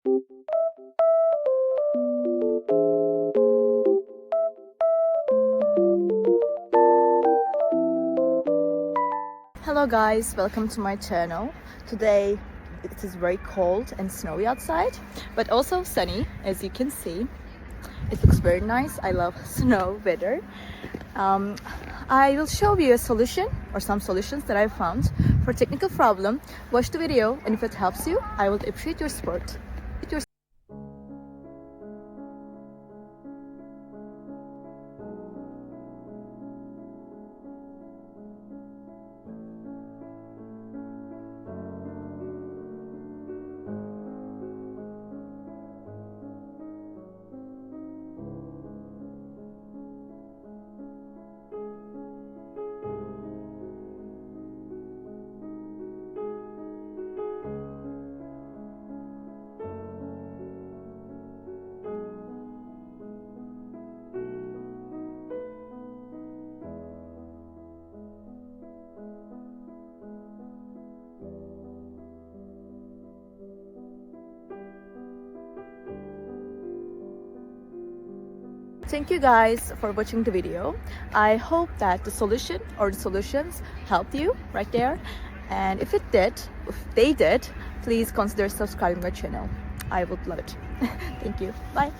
Hello guys, welcome to my channel. Today it is very cold and snowy outside, but also sunny, as you can see. It looks very nice. I love snow weather. I will show you a solution or some solutions that I found for technical problem. Watch the video, and if it helps you, I would appreciate your support. Thank you guys for watching the video. I hope that the solution or the solutions helped you right there. And if they did, please consider subscribing my channel. I would love it. Thank you. Bye.